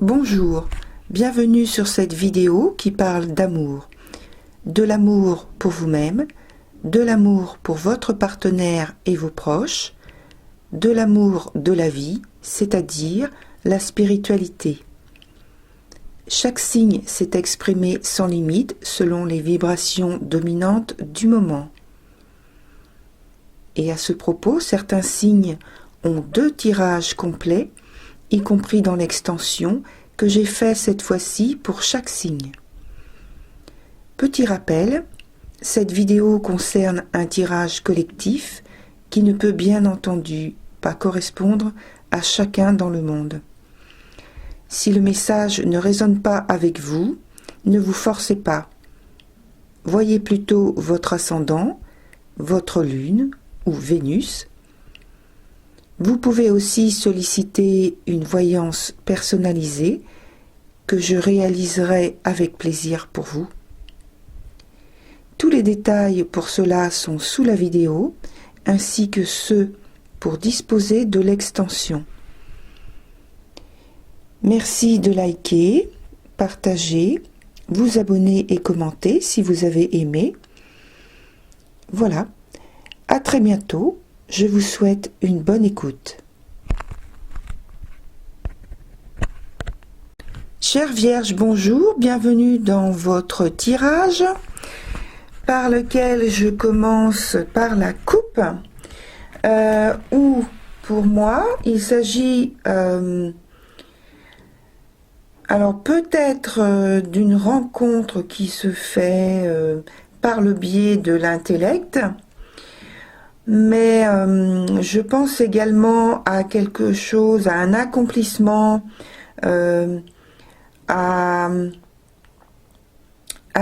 Bonjour, bienvenue sur cette vidéo qui parle d'amour. De l'amour pour vous-même, de l'amour pour votre partenaire et vos proches, de l'amour de la vie, c'est-à-dire la spiritualité. Chaque signe s'est exprimé sans limite selon les vibrations dominantes du moment. Et à ce propos, certains signes ont 2 tirages complets, y compris dans l'extension que j'ai fait cette fois-ci pour chaque signe. Petit rappel, cette vidéo concerne un tirage collectif qui ne peut bien entendu pas correspondre à chacun dans le monde. Si le message ne résonne pas avec vous, ne vous forcez pas. Voyez plutôt votre ascendant, votre lune ou Vénus. Vous pouvez aussi solliciter une voyance personnalisée que je réaliserai avec plaisir pour vous. Tous les détails pour cela sont sous la vidéo, ainsi que ceux pour disposer de l'extension. Merci de liker, partager, vous abonner et commenter si vous avez aimé. Voilà, à très bientôt. Je vous souhaite une bonne écoute. Chère Vierge, bonjour, bienvenue dans votre tirage par lequel je commence par la coupe où pour moi il s'agit alors peut-être d'une rencontre qui se fait par le biais de l'intellect. Mais je pense également à quelque chose, à un accomplissement, à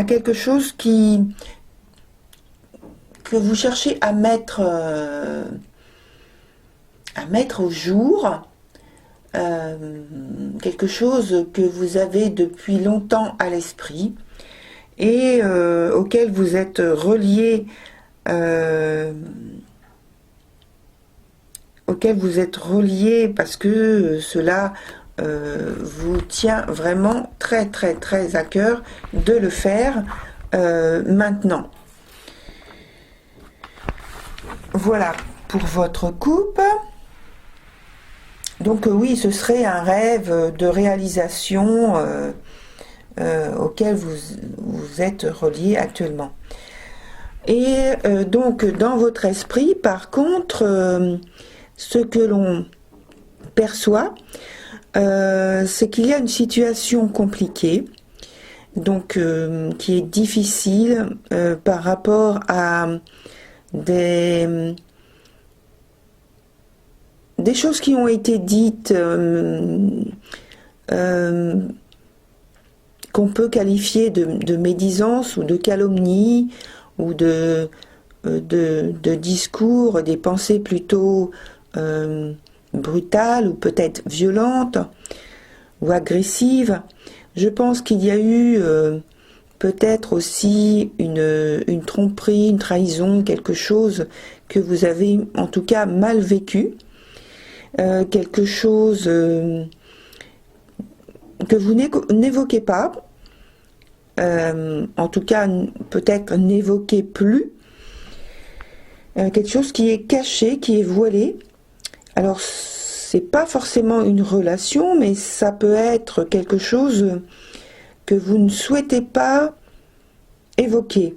quelque chose que vous cherchez à mettre au jour, quelque chose que vous avez depuis longtemps à l'esprit et auquel vous êtes relié. Parce que cela vous tient vraiment très très très à cœur de le faire maintenant. Voilà pour votre coupe. Donc oui, ce serait un rêve de réalisation auquel vous êtes relié actuellement. Et donc dans votre esprit, par contre, ce que l'on perçoit, c'est qu'il y a une situation compliquée, donc qui est difficile par rapport à des choses qui ont été dites qu'on peut qualifier de médisance ou de calomnie ou de discours, des pensées plutôt brutales ou peut-être violentes ou agressives. Je pense qu'il y a eu peut-être aussi une tromperie, une trahison, quelque chose que vous avez en tout cas mal vécu, quelque chose que vous n'évoquez pas, en tout cas peut-être n'évoquez plus, quelque chose qui est caché, qui est voilé. Alors c'est pas forcément une relation, mais ça peut être quelque chose que vous ne souhaitez pas évoquer.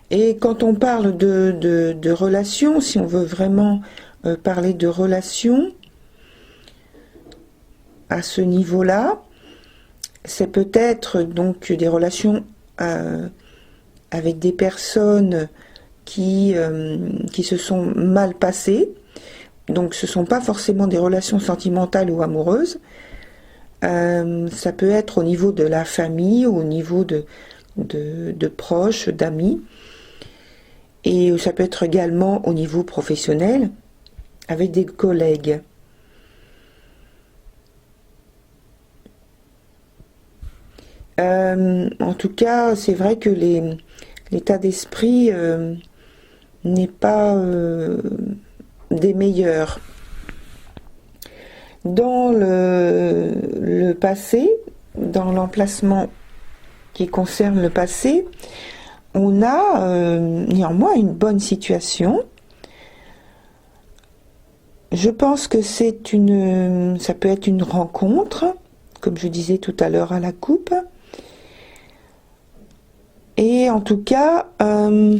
Et quand on parle de relations, si on veut vraiment parler de relations à ce niveau-là, c'est peut-être donc des relations avec des personnes qui se sont mal passées. Donc ce ne sont pas forcément des relations sentimentales ou amoureuses. Ça peut être au niveau de la famille, ou au niveau de proches, d'amis. Et ça peut être également au niveau professionnel, avec des collègues. En tout cas, c'est vrai que l'état d'esprit n'est pas des meilleurs. Dans le passé, dans l'emplacement qui concerne le passé, on a néanmoins une bonne situation. Je pense que ça peut être une rencontre, comme je disais tout à l'heure à la coupe. Et en tout cas, un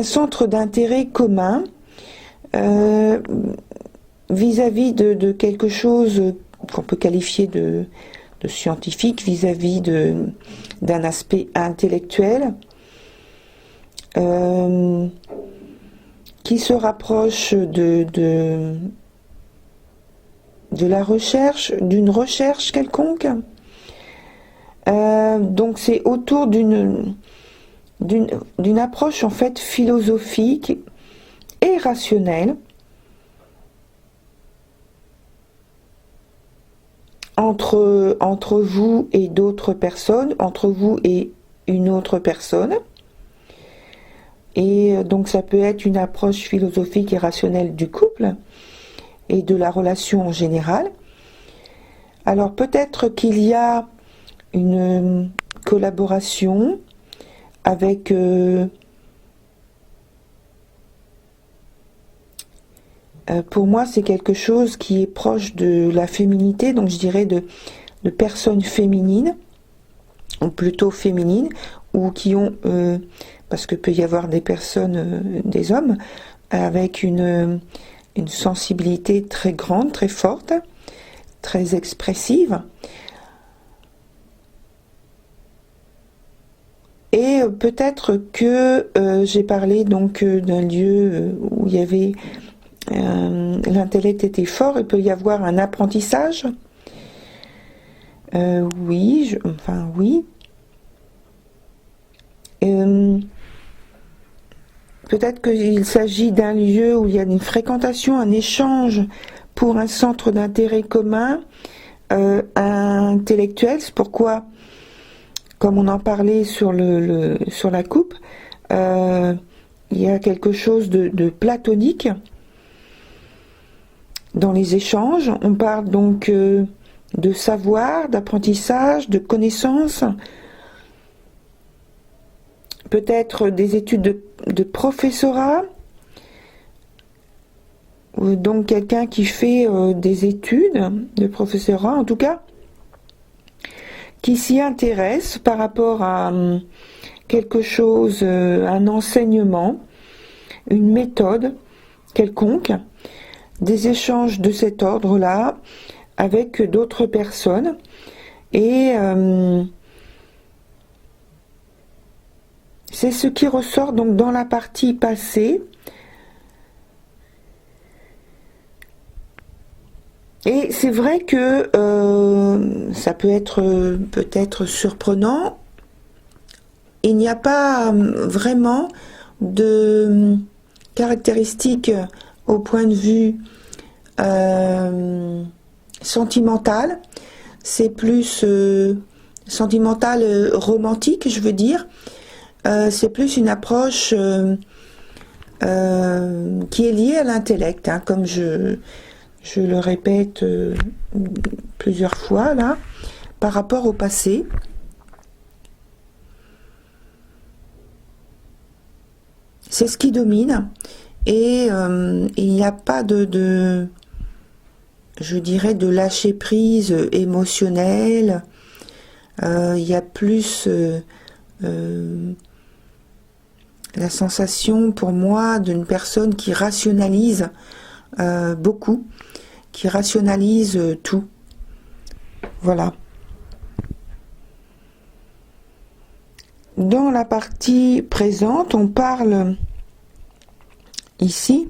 centre d'intérêt commun vis-à-vis de quelque chose qu'on peut qualifier de scientifique, vis-à-vis d'un aspect intellectuel, qui se rapproche de la recherche, d'une recherche quelconque. Donc c'est autour d'une approche en fait philosophique et rationnelle entre vous et d'autres personnes, entre vous et une autre personne. Et donc ça peut être une approche philosophique et rationnelle du couple et de la relation en général. Alors peut-être qu'il y a une collaboration avec pour moi c'est quelque chose qui est proche de la féminité, donc je dirais de personnes féminines, ou plutôt féminines, ou qui ont, parce que peut y avoir des personnes, des hommes, avec une sensibilité très grande, très forte, très expressive. Et peut-être que j'ai parlé donc d'un lieu où il y avait l'intellect était fort, il peut y avoir un apprentissage. Oui, enfin oui. Peut-être qu'il s'agit d'un lieu où il y a une fréquentation, un échange pour un centre d'intérêt commun intellectuel. C'est pourquoi, comme on en parlait sur la coupe, il y a quelque chose de platonique dans les échanges. On parle donc de savoir, d'apprentissage, de connaissances, peut-être des études de professorat, ou donc quelqu'un qui fait des études de professorat, en tout cas, qui s'y intéresse par rapport à quelque chose, un enseignement, une méthode quelconque, des échanges de cet ordre-là avec d'autres personnes. Et c'est ce qui ressort donc dans la partie passée. Et c'est vrai que ça peut être peut-être surprenant. Il n'y a pas vraiment de caractéristiques au point de vue sentimental. C'est plus sentimental romantique, je veux dire. C'est plus une approche qui est liée à l'intellect, hein, comme je le répète plusieurs fois là, par rapport au passé. C'est ce qui domine, et il n'y a pas je dirais, de lâcher prise émotionnelle. Il y a plus la sensation pour moi d'une personne qui rationalise beaucoup, qui rationalise tout. Voilà. Dans la partie présente, on parle ici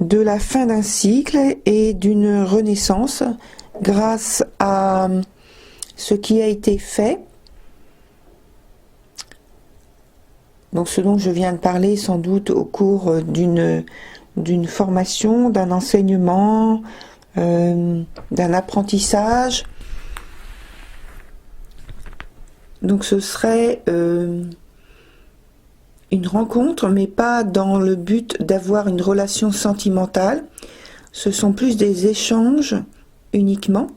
de la fin d'un cycle et d'une renaissance grâce à ce qui a été fait. Donc ce dont je viens de parler sans doute au cours d'une formation, d'un enseignement, d'un apprentissage. Donc ce serait une rencontre, mais pas dans le but d'avoir une relation sentimentale. Ce sont plus des échanges uniquement.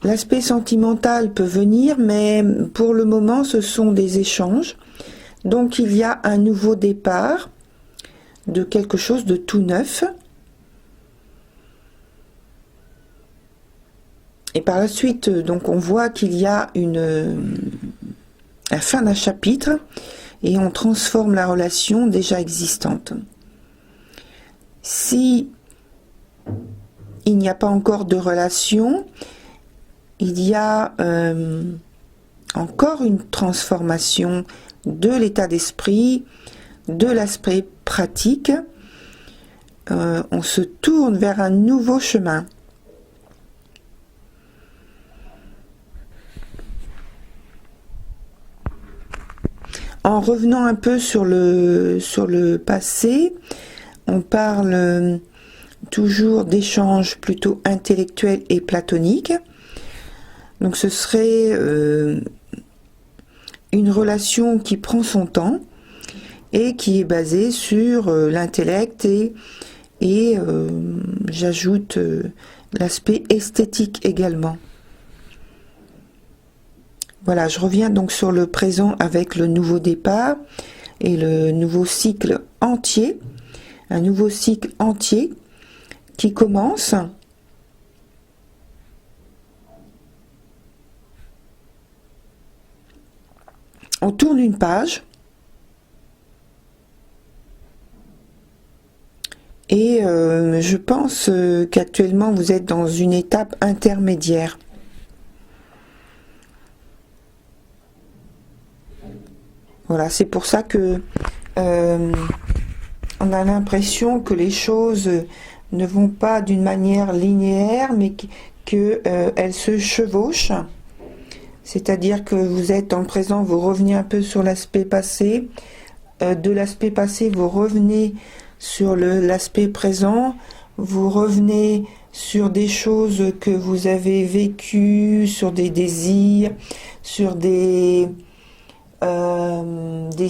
L'aspect sentimental peut venir, mais pour le moment, ce sont des échanges. Donc il y a un nouveau départ de quelque chose de tout neuf. Et par la suite, donc on voit qu'il y a la fin d'un chapitre et on transforme la relation déjà existante. Si il n'y a pas encore de relation, il y a encore une transformation de l'état d'esprit, de l'aspect pratique. On se tourne vers un nouveau chemin. En revenant un peu sur le passé, on parle toujours d'échanges plutôt intellectuels et platoniques. Donc ce serait une relation qui prend son temps et qui est basée sur l'intellect et j'ajoute l'aspect esthétique également. Voilà, je reviens donc sur le présent avec le nouveau départ et le nouveau cycle entier, un nouveau cycle entier qui commence. On tourne une page et je pense qu'actuellement vous êtes dans une étape intermédiaire. Voilà, c'est pour ça que on a l'impression que les choses ne vont pas d'une manière linéaire, mais qu'elles se chevauchent. C'est-à-dire que vous êtes en présent, vous revenez un peu sur l'aspect passé. De l'aspect passé, vous revenez sur l'aspect présent. Vous revenez sur des choses que vous avez vécues, sur des désirs, sur des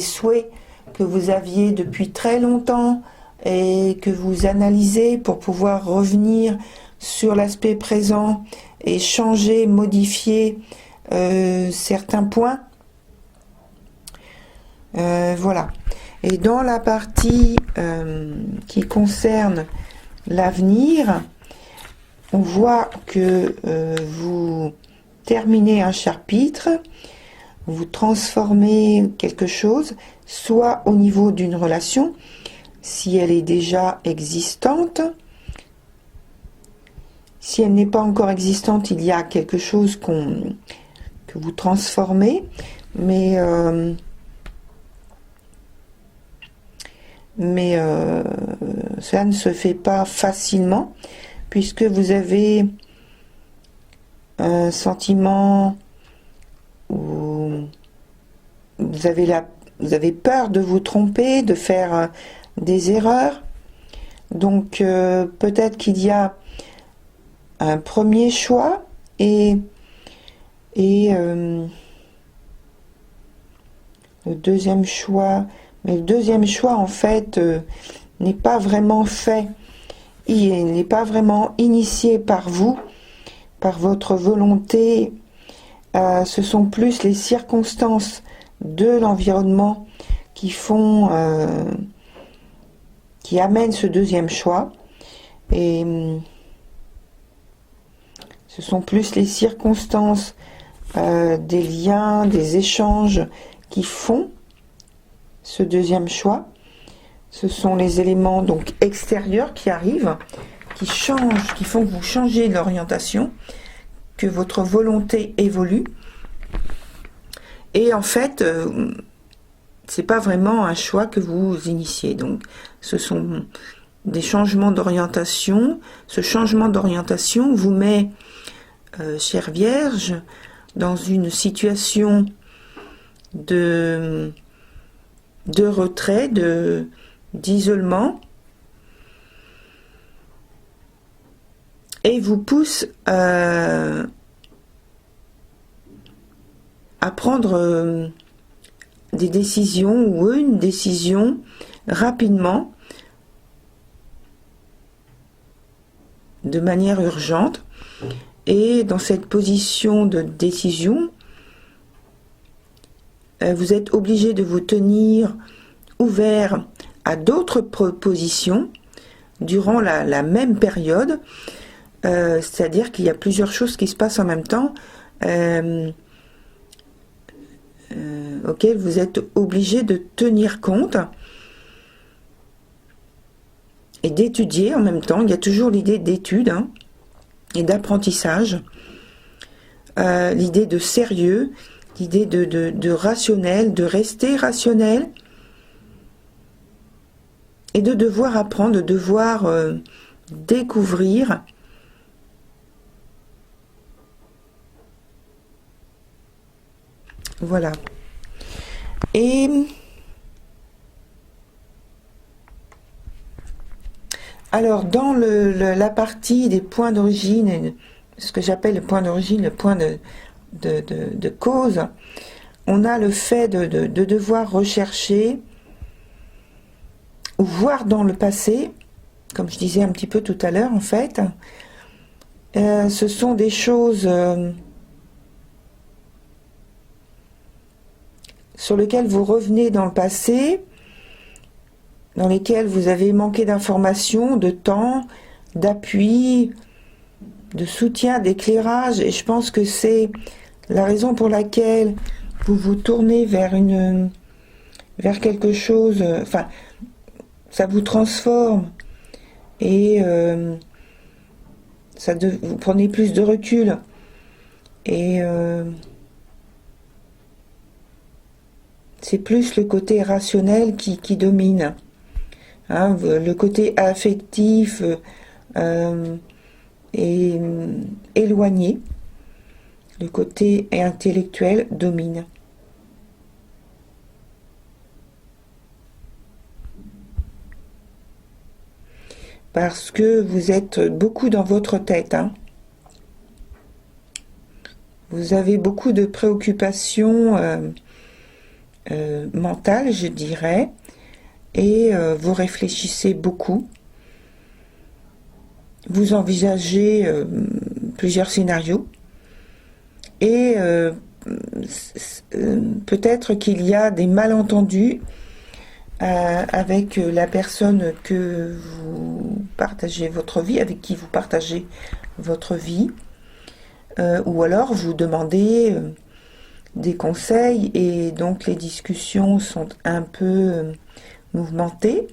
souhaits que vous aviez depuis très longtemps et que vous analysez pour pouvoir revenir sur l'aspect présent et changer, modifier certains points. Voilà. Et dans la partie qui concerne l'avenir, on voit que vous terminez un chapitre, vous transformez quelque chose, soit au niveau d'une relation, si elle est déjà existante. Si elle n'est pas encore existante, il y a quelque chose que vous transformez, mais cela ne se fait pas facilement, puisque vous avez un sentiment où vous avez peur de vous tromper, de faire des erreurs. Donc peut-être qu'il y a un premier choix et le deuxième choix. Mais le deuxième choix, en fait, n'est pas vraiment fait. Il n'est pas vraiment initié par vous, par votre volonté. Ce sont plus les circonstances de l'environnement qui amènent ce deuxième choix. Et ce sont plus les circonstances des liens, des échanges qui font ce deuxième choix. Ce sont les éléments donc extérieurs qui arrivent, qui changent, qui font que vous changez l'orientation, que votre volonté évolue. Et en fait, c'est pas vraiment un choix que vous initiez. Donc, ce sont des changements d'orientation. Ce changement d'orientation vous met, chère Vierge, dans une situation de retrait, d'isolement, et vous pousse à prendre des décisions ou une décision rapidement, de manière urgente. Et dans cette position de décision, vous êtes obligé de vous tenir ouvert à d'autres propositions durant la même période, c'est-à-dire qu'il y a plusieurs choses qui se passent en même temps auxquelles vous êtes obligé de tenir compte et d'étudier en même temps. Il y a toujours l'idée d'étude et d'apprentissage, l'idée de sérieux, l'idée de rationnel, de rester rationnel, et de devoir apprendre, de devoir découvrir voilà. Et alors dans la partie des points d'origine, ce que j'appelle le point d'origine, le point de cause, on a le fait de devoir rechercher ou voir dans le passé, comme je disais un petit peu tout à l'heure en fait, ce sont des choses sur lesquelles vous revenez dans le passé, dans lesquelles vous avez manqué d'informations, de temps, d'appui, de soutien, d'éclairage, et je pense que c'est la raison pour laquelle vous vous tournez vers quelque chose, enfin, ça vous transforme, et vous prenez plus de recul, et c'est plus le côté rationnel qui domine. Le côté affectif est éloigné. Le côté intellectuel domine. Parce que vous êtes beaucoup dans votre tête. Vous avez beaucoup de préoccupations mentales, je dirais, et vous réfléchissez beaucoup. Vous envisagez plusieurs scénarios, et peut-être qu'il y a des malentendus avec la personne que vous partagez votre vie, avec qui vous partagez votre vie, ou alors vous demandez des conseils, et donc les discussions sont un peu mouvementées.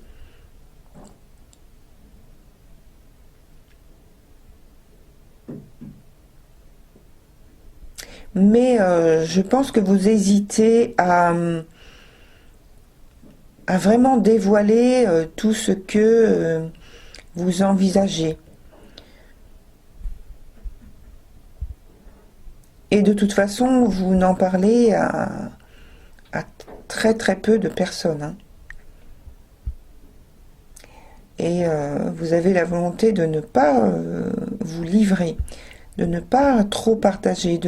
Mais je pense que vous hésitez à vraiment dévoiler tout ce que vous envisagez. Et de toute façon, vous n'en parlez à très très peu de personnes. Et vous avez la volonté de ne pas vous livrer, de ne pas trop partager,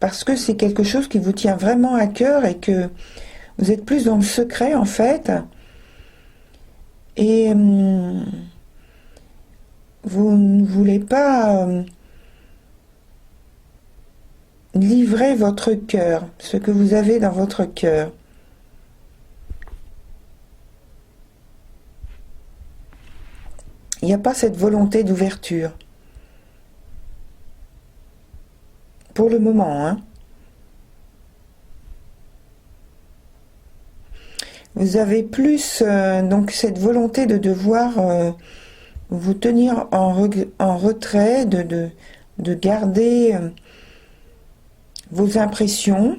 parce que c'est quelque chose qui vous tient vraiment à cœur et que vous êtes plus dans le secret en fait. Et vous ne voulez pas livrer votre cœur, ce que vous avez dans votre cœur. Il n'y a pas cette volonté d'ouverture. Pour le moment, Vous avez plus donc cette volonté de devoir vous tenir en retrait, de garder vos impressions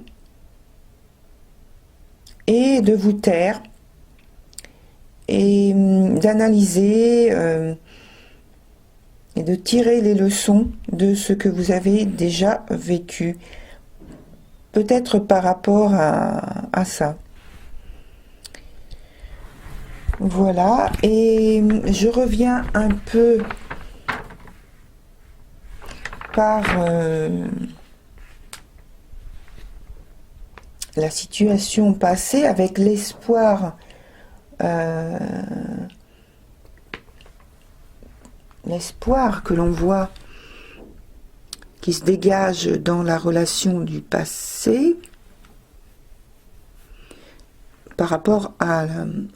et de vous taire et d'analyser et de tirer les leçons de ce que vous avez déjà vécu, peut-être par rapport à ça. Voilà, et je reviens un peu par la situation passée avec l'espoir que l'on voit qui se dégage dans la relation du passé par rapport à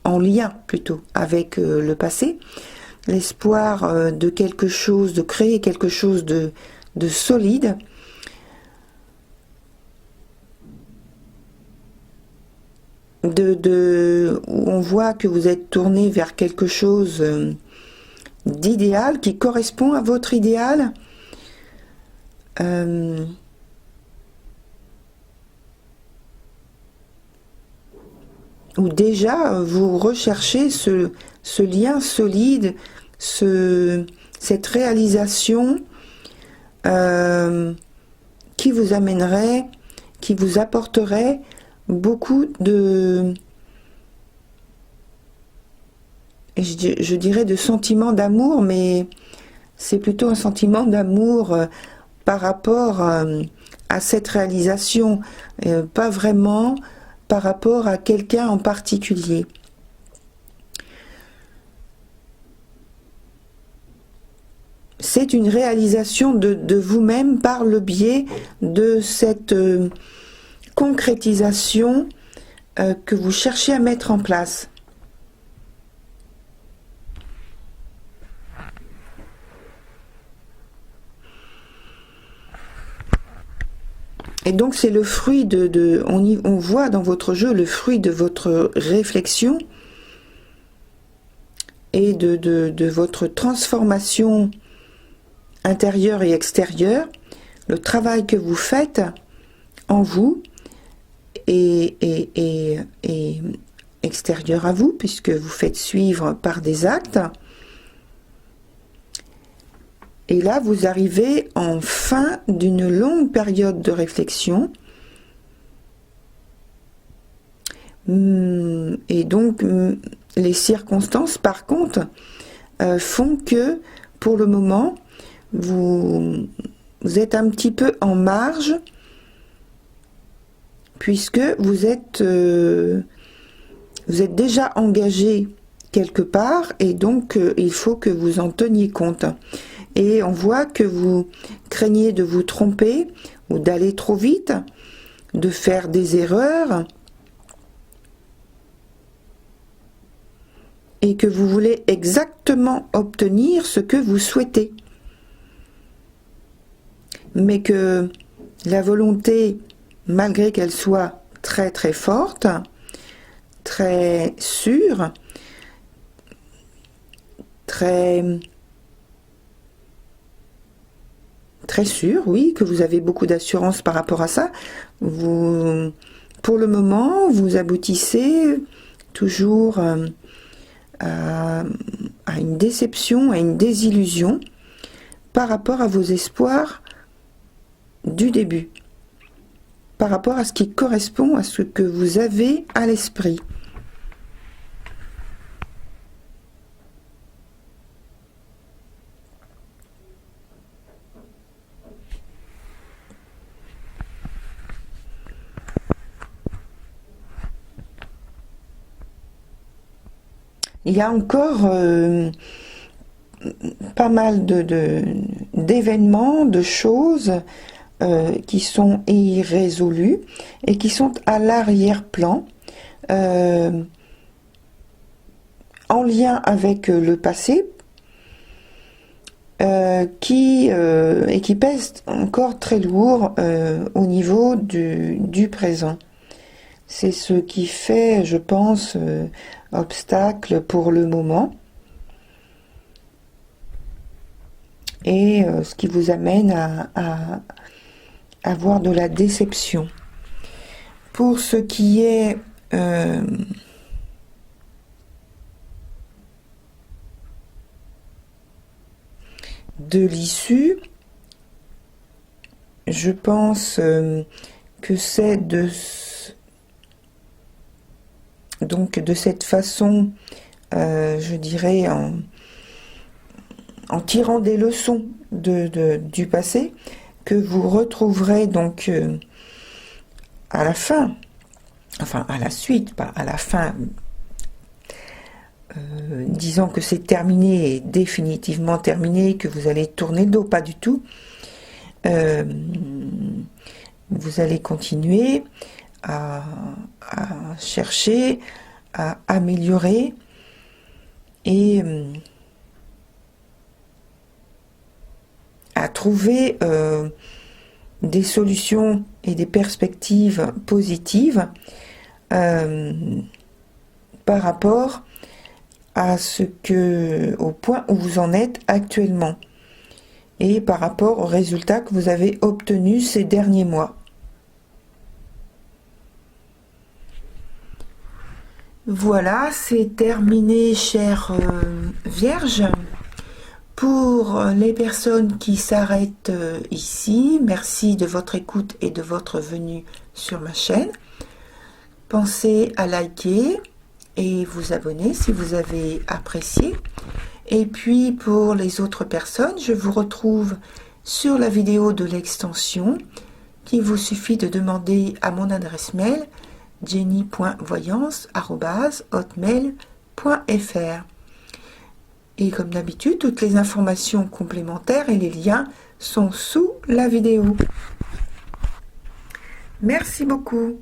en lien plutôt avec le passé, l'espoir de quelque chose, de créer quelque chose de solide, où on voit que vous êtes tourné vers quelque chose d'idéal qui correspond à votre idéal. Ou déjà vous recherchez ce lien solide, cette réalisation qui vous amènerait, qui vous apporterait beaucoup de, je dirais, de sentiments d'amour, mais c'est plutôt un sentiment d'amour par rapport à cette réalisation, pas vraiment par rapport à quelqu'un en particulier. C'est une réalisation de vous-même par le biais de cette concrétisation que vous cherchez à mettre en place. Et donc c'est le fruit on voit dans votre jeu le fruit de votre réflexion et de votre transformation intérieure et extérieure, le travail que vous faites en vous et extérieur à vous, puisque vous faites suivre par des actes. Et là, vous arrivez en fin d'une longue période de réflexion. Et donc, les circonstances, par contre, font que, pour le moment, vous êtes un petit peu en marge, puisque vous êtes déjà engagé quelque part, et donc il faut que vous en teniez compte. Et on voit que vous craignez de vous tromper ou d'aller trop vite, de faire des erreurs, et que vous voulez exactement obtenir ce que vous souhaitez. Mais que la volonté, malgré qu'elle soit très très forte, très sûre, très sûre, oui, que vous avez beaucoup d'assurance par rapport à ça, pour le moment, vous aboutissez toujours à une déception, à une désillusion par rapport à vos espoirs du début, par rapport à ce qui correspond à ce que vous avez à l'esprit. Il y a encore pas mal d'événements, de choses qui sont irrésolues et qui sont à l'arrière-plan, en lien avec le passé, qui pèsent encore très lourd au niveau du présent. C'est ce qui fait, je pense, obstacle pour le moment. Et ce qui vous amène à avoir de la déception. Pour ce qui est de l'issue, je pense que c'est de cette façon, je dirais, en tirant des leçons du passé, que vous retrouverez donc à la fin enfin à la suite, pas à la fin, disons que c'est terminé et définitivement terminé, que vous allez tourner le dos, pas du tout. Vous allez continuer à chercher, à améliorer et à trouver des solutions et des perspectives positives par rapport à au point où vous en êtes actuellement et par rapport aux résultats que vous avez obtenus ces derniers mois. Voilà, c'est terminé, chères vierges. Pour les personnes qui s'arrêtent ici, merci de votre écoute et de votre venue sur ma chaîne. Pensez à liker et vous abonner si vous avez apprécié. Et puis pour les autres personnes, je vous retrouve sur la vidéo de l'extension qu'il vous suffit de demander à mon adresse mail jenny.voyance@hotmail.fr. Et comme d'habitude, toutes les informations complémentaires et les liens sont sous la vidéo. Merci beaucoup.